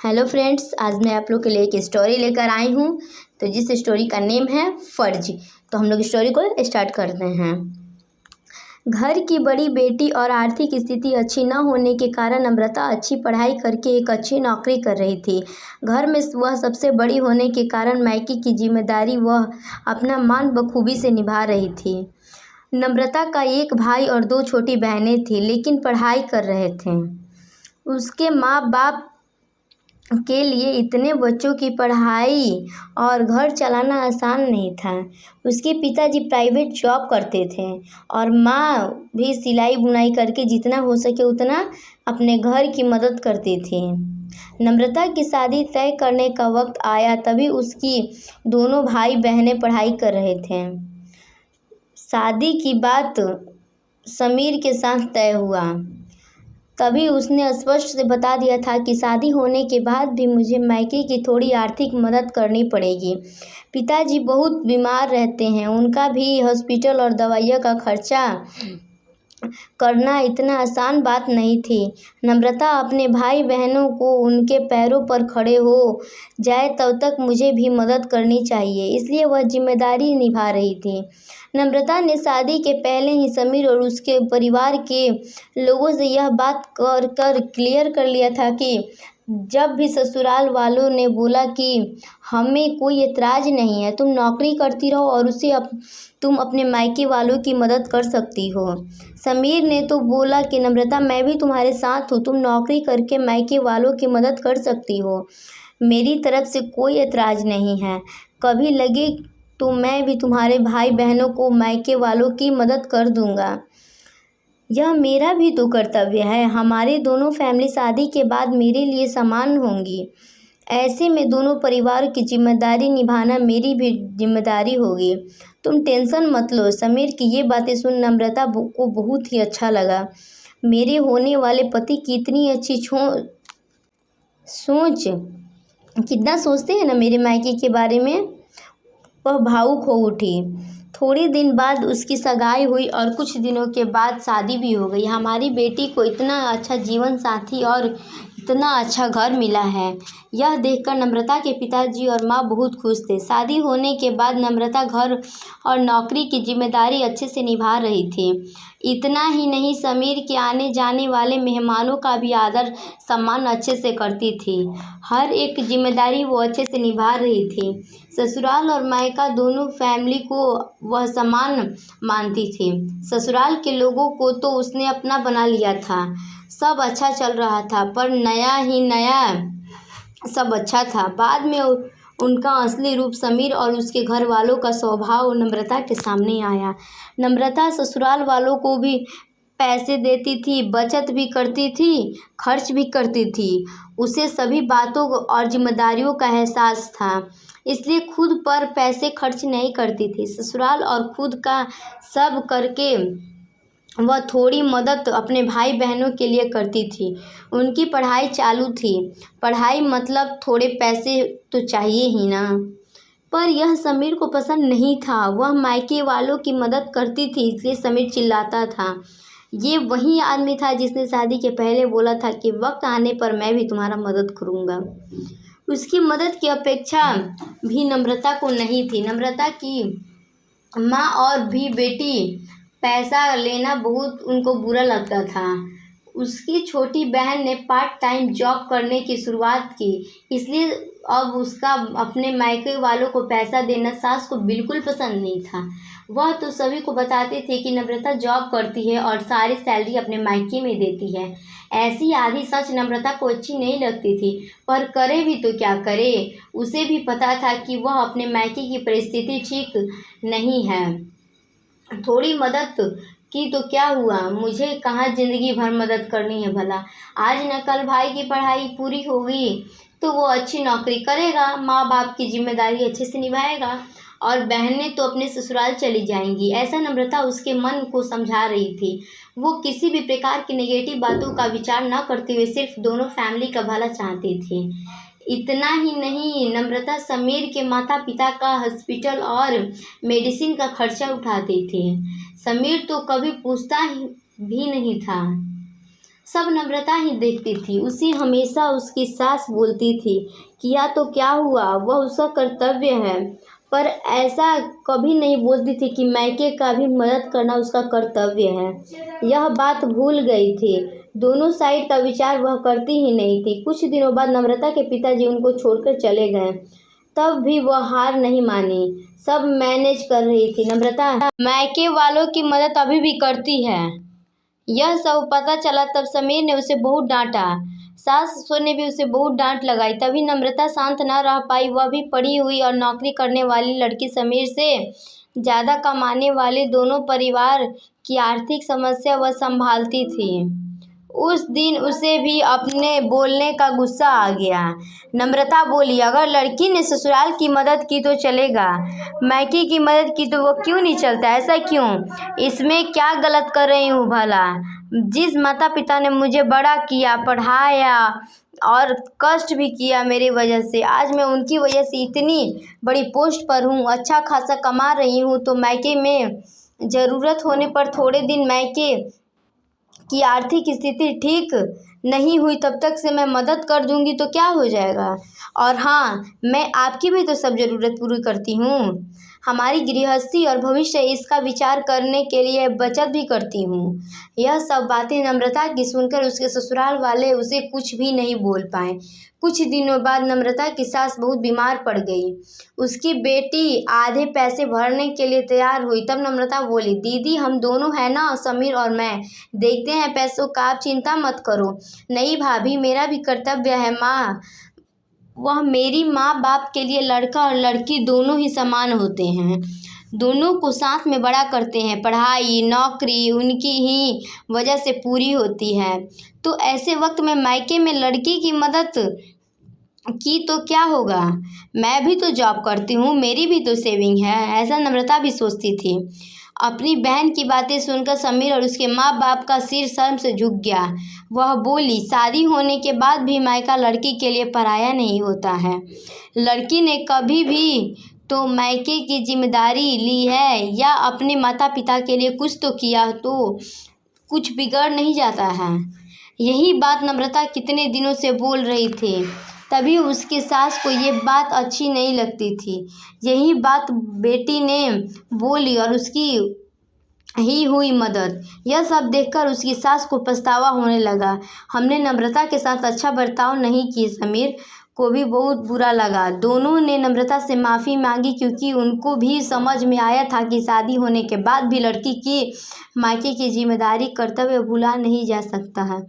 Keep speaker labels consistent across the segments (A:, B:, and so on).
A: Hello friends, आज मैं आप लोग के लिए एक स्टोरी लेकर आई हूँ। तो जिस स्टोरी का नेम है फर्ज। तो हम लोग स्टोरी को स्टार्ट करते हैं। घर की बड़ी बेटी और आर्थिक स्थिति अच्छी न होने के कारण नम्रता अच्छी पढ़ाई करके एक अच्छी नौकरी कर रही थी। घर में वह सबसे बड़ी होने के कारण मायके की जिम्मेदारी वह अपना मान बखूबी से निभा रही थी। नम्रता का एक भाई और दो छोटी बहनें थीं, लेकिन पढ़ाई कर रहे थे। उसके माँ बाप के लिए इतने बच्चों की पढ़ाई और घर चलाना आसान नहीं था। उसके पिताजी प्राइवेट जॉब करते थे और माँ भी सिलाई बुनाई करके जितना हो सके उतना अपने घर की मदद करती थी। नम्रता की शादी तय करने का वक्त आया, तभी उसकी दोनों भाई बहनें पढ़ाई कर रहे थे। शादी की बात समीर के साथ तय हुआ। तभी उसने स्पष्ट से बता दिया था कि शादी होने के बाद भी मुझे मायके की थोड़ी आर्थिक मदद करनी पड़ेगी। पिताजी बहुत बीमार रहते हैं, उनका भी हॉस्पिटल और दवाइयों का खर्चा करना इतना आसान बात नहीं थी। नम्रता अपने भाई बहनों को उनके पैरों पर खड़े हो जाए तब तक मुझे भी मदद करनी चाहिए, इसलिए वह जिम्मेदारी निभा रही थी। नम्रता ने शादी के पहले ही समीर और उसके परिवार के लोगों से यह बात कर क्लियर कर लिया था कि जब भी ससुराल वालों ने बोला कि हमें कोई एतराज़ नहीं है, तुम नौकरी करती रहो और तुम अपने मायके वालों की मदद कर सकती हो। समीर ने तो बोला कि नम्रता, मैं भी तुम्हारे साथ हूँ, तुम नौकरी करके मायके वालों की मदद कर सकती हो, मेरी तरफ से कोई एतराज़ नहीं है। कभी लगे तो मैं भी तुम्हारे भाई बहनों को मायके वालों की मदद कर दूंगा, यह मेरा भी तो कर्तव्य है। हमारे दोनों फैमिली शादी के बाद मेरे लिए समान होंगी, ऐसे में दोनों परिवार की जिम्मेदारी निभाना मेरी भी जिम्मेदारी होगी। तुम टेंशन मत लो। समीर की ये बातें सुन नम्रता को बहुत ही अच्छा लगा। मेरे होने वाले पति की इतनी अच्छी सोच, कितना सोचते हैं ना मेरे मायके के बारे में। वह भावुक हो उठी। थोड़े दिन बाद उसकी सगाई हुई और कुछ दिनों के बाद शादी भी हो गई। हमारी बेटी को इतना अच्छा जीवन साथी और इतना अच्छा घर मिला है, यह देखकर नम्रता के पिताजी और माँ बहुत खुश थे। शादी होने के बाद नम्रता घर और नौकरी की जिम्मेदारी अच्छे से निभा रही थी। इतना ही नहीं, समीर के आने जाने वाले मेहमानों का भी आदर सम्मान अच्छे से करती थी। हर एक जिम्मेदारी वो अच्छे से निभा रही थी। ससुराल और मायका दोनों फैमिली को वह समान मानती थी। ससुराल के लोगों को तो उसने अपना बना लिया था, सब अच्छा चल रहा था, पर नया ही नया सब अच्छा था। बाद में उनका असली रूप समीर और उसके घर वालों का स्वभाव नम्रता के सामने आया। नम्रता ससुराल वालों को भी पैसे देती थी, बचत भी करती थी, खर्च भी करती थी। उसे सभी बातों और जिम्मेदारियों का एहसास था, इसलिए खुद पर पैसे खर्च नहीं करती थी। ससुराल और खुद का सब करके वह थोड़ी मदद अपने भाई बहनों के लिए करती थी। उनकी पढ़ाई चालू थी, पढ़ाई मतलब थोड़े पैसे तो चाहिए ही ना। पर यह समीर को पसंद नहीं था। वह मायके वालों की मदद करती थी, इसलिए समीर चिल्लाता था। ये वही आदमी था जिसने शादी के पहले बोला था कि वक्त आने पर मैं भी तुम्हारा मदद करूँगा। उसकी मदद की अपेक्षा भी नम्रता को नहीं थी। नम्रता की माँ और भी बेटी पैसा लेना बहुत उनको बुरा लगता था। उसकी छोटी बहन ने पार्ट टाइम जॉब करने की शुरुआत की, इसलिए अब उसका अपने मायके वालों को पैसा देना सास को बिल्कुल पसंद नहीं था। वह तो सभी को बताते थे कि नम्रता जॉब करती है और सारी सैलरी अपने मायके में देती है। ऐसी आधी सच नम्रता को अच्छी नहीं लगती थी, पर करे भी तो क्या करे। उसे भी पता था कि वह अपने मायके की परिस्थिति ठीक नहीं है। थोड़ी मदद की तो क्या हुआ, मुझे कहाँ ज़िंदगी भर मदद करनी है भला। आज न कल भाई की पढ़ाई पूरी होगी तो वो अच्छी नौकरी करेगा, माँ बाप की जिम्मेदारी अच्छे से निभाएगा और बहनें तो अपने ससुराल चली जाएंगी। ऐसा नम्रता उसके मन को समझा रही थी। वो किसी भी प्रकार की नेगेटिव बातों का विचार न करते हुए सिर्फ दोनों फैमिली का भला चाहती थी। इतना ही नहीं, नम्रता समीर के माता पिता का हॉस्पिटल और मेडिसिन का खर्चा उठाती थी। समीर तो कभी पूछता भी नहीं था। सब नम्रता ही देखती थी। उसे हमेशा उसकी सास बोलती थी किया तो क्या हुआ, वह उसका कर्तव्य है, पर ऐसा कभी नहीं बोलती थी कि मायके का भी मदद करना उसका कर्तव्य है। यह बात भूल गई थी। दोनों साइड का विचार वह करती ही नहीं थी। कुछ दिनों बाद नम्रता के पिताजी उनको छोड़कर चले गए। तब भी वह हार नहीं मानी। सब मैनेज कर रही थी। नम्रता मायके वालों की मदद अभी भी करती है। यह सब पता चला तब समीर ने उसे बहुत डांटा। सास ससुर ने भी उसे बहुत डांट लगाई। तभी नम्रता शांत न रह पाई। वह भी पढ़ी हुई और नौकरी करने वाली लड़की, समीर से ज़्यादा कमाने वाले दोनों परिवार की आर्थिक समस्या वह संभालती थी। उस दिन उसे भी अपने बोलने का गुस्सा आ गया। नम्रता बोली, अगर लड़की ने ससुराल की मदद की तो चलेगा, मायके की मदद की तो वो क्यों नहीं चलता? ऐसा क्यों? इसमें क्या गलत कर रही हूँ भला? जिस माता पिता ने मुझे बड़ा किया, पढ़ाया और कष्ट भी किया मेरी वजह से, आज मैं उनकी वजह से इतनी बड़ी पोस्ट पर हूँ, अच्छा खासा कमा रही हूँ, तो मायके में ज़रूरत होने पर थोड़े दिन मायके की आर्थिक स्थिति ठीक नहीं हुई तब तक से मैं मदद कर दूंगी तो क्या हो जाएगा? और हाँ, मैं आपकी भी तो सब ज़रूरत पूरी करती हूँ। हमारी गृहस्थी और भविष्य इसका विचार करने के लिए बचत भी करती हूँ। यह सब बातें नम्रता की सुनकर उसके ससुराल वाले उसे कुछ भी नहीं बोल पाए। कुछ दिनों बाद नम्रता की सास बहुत बीमार पड़ गई। उसकी बेटी आधे पैसे भरने के लिए तैयार हुई। तब नम्रता बोली, दीदी हम दोनों हैं ना, समीर और मैं, देखते हैं पैसों का, आप चिंता मत करो। नहीं भाभी, मेरा भी कर्तव्य है माँ। वह मेरी माँ बाप के लिए लड़का और लड़की दोनों ही समान होते हैं, दोनों को साथ में बड़ा करते हैं। पढ़ाई नौकरी उनकी ही वजह से पूरी होती है, तो ऐसे वक्त में मायके में लड़की की मदद की तो क्या होगा? मैं भी तो जॉब करती हूँ, मेरी भी तो सेविंग है। ऐसा नम्रता भी सोचती थी। अपनी बहन की बातें सुनकर समीर और उसके माँ बाप का सिर शर्म से झुक गया। वह बोली, शादी होने के बाद भी मायका लड़की के लिए पराया नहीं होता है। लड़की ने कभी भी तो मायके की जिम्मेदारी ली है या अपने माता पिता के लिए कुछ तो किया, तो कुछ बिगड़ नहीं जाता है। यही बात नम्रता कितने दिनों से बोल रही थी, तभी उसकी सास को ये बात अच्छी नहीं लगती थी। यही बात बेटी ने बोली और उसकी ही हुई मदद। यह सब देखकर उसकी सास को पछतावा होने लगा। हमने नम्रता के साथ अच्छा बर्ताव नहीं किया। समीर को भी बहुत बुरा लगा। दोनों ने नम्रता से माफ़ी मांगी क्योंकि उनको भी समझ में आया था कि शादी होने के बाद भी लड़की की मायके की जिम्मेदारी कर्तव्य भुला नहीं जा सकता है।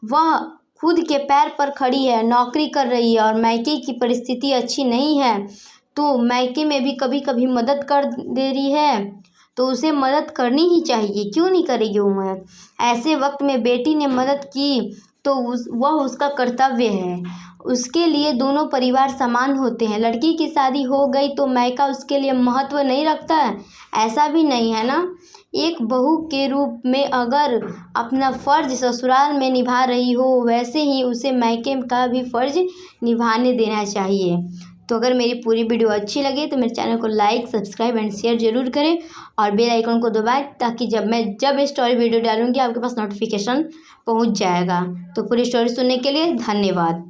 A: वह खुद के पैर पर खड़ी है, नौकरी कर रही है और मायके की परिस्थिति अच्छी नहीं है, तो मायके में भी कभी कभी मदद कर दे रही है, तो उसे मदद करनी ही चाहिए। क्यों नहीं करेगी वो मदद? ऐसे वक्त में बेटी ने मदद की तो वह उसका कर्तव्य है। उसके लिए दोनों परिवार समान होते हैं। लड़की की शादी हो गई तो मायका उसके लिए महत्व नहीं रखता है, ऐसा भी नहीं है ना। एक बहू के रूप में अगर अपना फ़र्ज ससुराल में निभा रही हो, वैसे ही उसे मायके का भी फ़र्ज निभाने देना चाहिए। तो अगर मेरी पूरी वीडियो अच्छी लगे तो मेरे चैनल को लाइक, सब्सक्राइब एंड शेयर ज़रूर करें और बेल आइकन को दबाएं, ताकि जब स्टोरी वीडियो डालूंगी आपके पास नोटिफिकेशन पहुंच जाएगा। तो पूरी स्टोरी सुनने के लिए धन्यवाद।